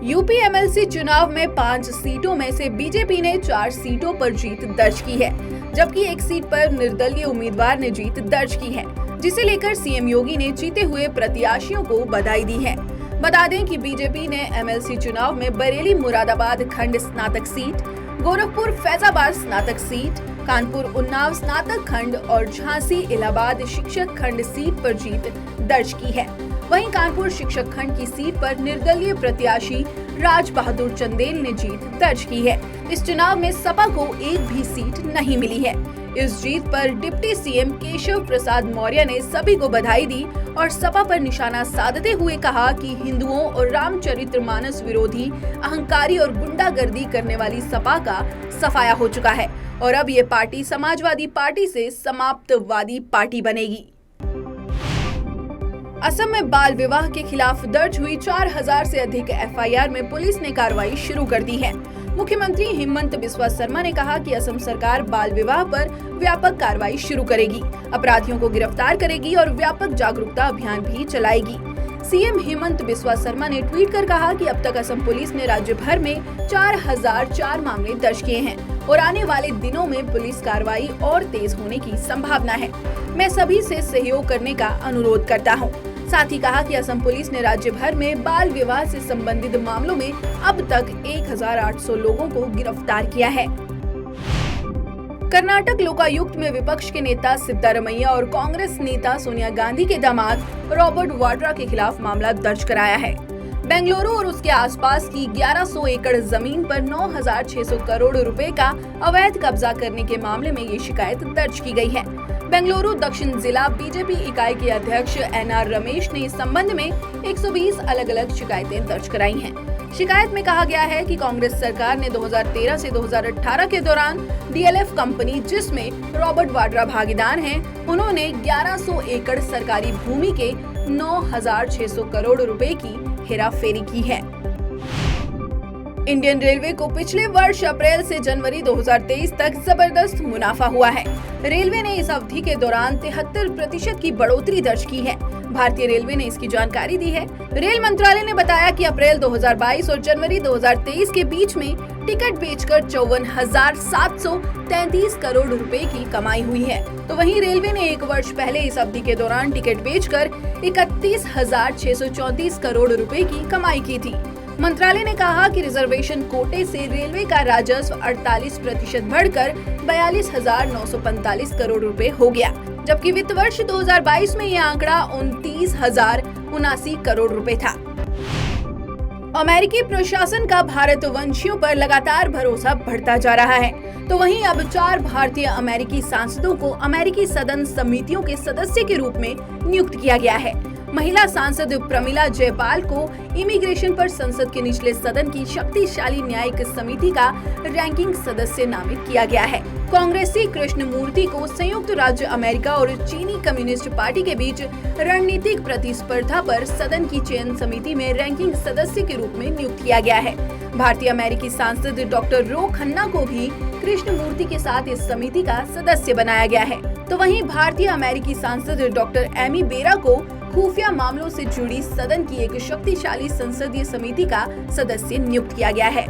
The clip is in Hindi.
यूपी एमएलसी चुनाव में 5 सीटों में से बीजेपी ने 4 सीटों पर जीत दर्ज की है, जबकि एक सीट पर निर्दलीय उम्मीदवार ने जीत दर्ज की है, जिसे लेकर सीएम योगी ने जीते हुए प्रत्याशियों को बधाई दी है। बता दें कि बीजेपी ने एमएलसी चुनाव में बरेली मुरादाबाद खंड स्नातक सीट, गोरखपुर फैजाबाद स्नातक सीट, कानपुर उन्नाव स्नातक खंड और झांसी इलाहाबाद शिक्षक खंड सीट पर जीत दर्ज की है। वहीं कानपुर शिक्षक खंड की सीट पर निर्दलीय प्रत्याशी राज बहादुर चंदेल ने जीत दर्ज की है। इस चुनाव में सपा को एक भी सीट नहीं मिली है। इस जीत पर डिप्टी सीएम केशव प्रसाद मौर्य ने सभी को बधाई दी और सपा पर निशाना साधते हुए कहा कि हिंदुओं और रामचरितमानस विरोधी, अहंकारी और गुंडागर्दी करने वाली सपा का सफाया हो चुका है और अब ये पार्टी समाजवादी पार्टी से समाप्तवादी पार्टी बनेगी। असम में बाल विवाह के खिलाफ दर्ज हुई 4000 से अधिक एफआईआर में पुलिस ने कार्रवाई शुरू कर दी है। मुख्यमंत्री हेमंत बिस्वा शर्मा ने कहा कि असम सरकार बाल विवाह पर व्यापक कार्रवाई शुरू करेगी, अपराधियों को गिरफ्तार करेगी और व्यापक जागरूकता अभियान भी चलाएगी। सीएम हेमंत बिस्वा शर्मा ने ट्वीट कर कहा कि अब तक असम पुलिस ने राज्य भर में 4004 मामले दर्ज किए हैं और आने वाले दिनों में पुलिस कार्रवाई और तेज होने की संभावना है। मैं सभी से सहयोग करने का अनुरोध करता हूं। साथ ही कहा कि असम पुलिस ने राज्य भर में बाल विवाह से संबंधित मामलों में अब तक 1800 लोगों को गिरफ्तार किया है। कर्नाटक लोकायुक्त में विपक्ष के नेता सिद्धारमैया और कांग्रेस नेता सोनिया गांधी के दामाद रॉबर्ट वाड्रा के खिलाफ मामला दर्ज कराया है। बेंगलुरु और उसके आसपास की 1100 एकड़ जमीन पर 9600 करोड़ रुपए का अवैध कब्जा करने के मामले में ये शिकायत दर्ज की गई है। बेंगलुरु दक्षिण जिला बीजेपी इकाई के अध्यक्ष एनआर रमेश ने इस संबंध में 120 अलग अलग शिकायतें दर्ज कराई हैं। शिकायत में कहा गया है कि कांग्रेस सरकार ने 2013 से 2018 के दौरान डीएलएफ कंपनी, जिसमें रॉबर्ट वाड्रा भागीदार हैं, उन्होंने 1100 एकड़ सरकारी भूमि के 9600 करोड़ रुपए की हेराफेरी की है। इंडियन रेलवे को पिछले वर्ष अप्रैल से जनवरी 2023 तक जबरदस्त मुनाफा हुआ है। रेलवे ने इस अवधि के दौरान 73% की बढ़ोतरी दर्ज की है। भारतीय रेलवे ने इसकी जानकारी दी है। रेल मंत्रालय ने बताया कि अप्रैल 2022 और जनवरी 2023 के बीच में टिकट बेचकर 54,733 करोड़ रुपए की कमाई हुई है। तो वहीं रेलवे ने एक वर्ष पहले इस अवधि के दौरान टिकट बेचकर 31,634 करोड़ रुपए की कमाई की थी। मंत्रालय ने कहा कि रिजर्वेशन कोटे से रेलवे का राजस्व 48% बढ़कर 42,945 करोड़ रुपए हो गया, जबकि वित्त वर्ष 2022 में यह आंकड़ा 29,079 करोड़ रुपए था। अमेरिकी प्रशासन का भारतवंशियों पर लगातार भरोसा बढ़ता जा रहा है, तो वहीं अब 4 भारतीय अमेरिकी सांसदों को अमेरिकी सदन समितियों के सदस्य के रूप में नियुक्त किया गया है। महिला सांसद प्रमिला जयपाल को इमिग्रेशन पर संसद के निचले सदन की शक्तिशाली न्यायिक समिति का रैंकिंग सदस्य नामित किया गया है। कांग्रेसी कृष्णमूर्ति को संयुक्त राज्य अमेरिका और चीनी कम्युनिस्ट पार्टी के बीच रणनीतिक प्रतिस्पर्धा पर सदन की चयन समिति में रैंकिंग सदस्य के रूप में नियुक्त किया गया है। भारतीय अमेरिकी सांसद डॉक्टर रो खन्ना को भी कृष्णमूर्ति के साथ इस समिति का सदस्य बनाया गया है। तो वहीं भारतीय अमेरिकी सांसद डॉक्टर एमी बेरा को खुफिया मामलों से जुड़ी सदन की एक शक्तिशाली संसदीय समिति का सदस्य नियुक्त किया गया है।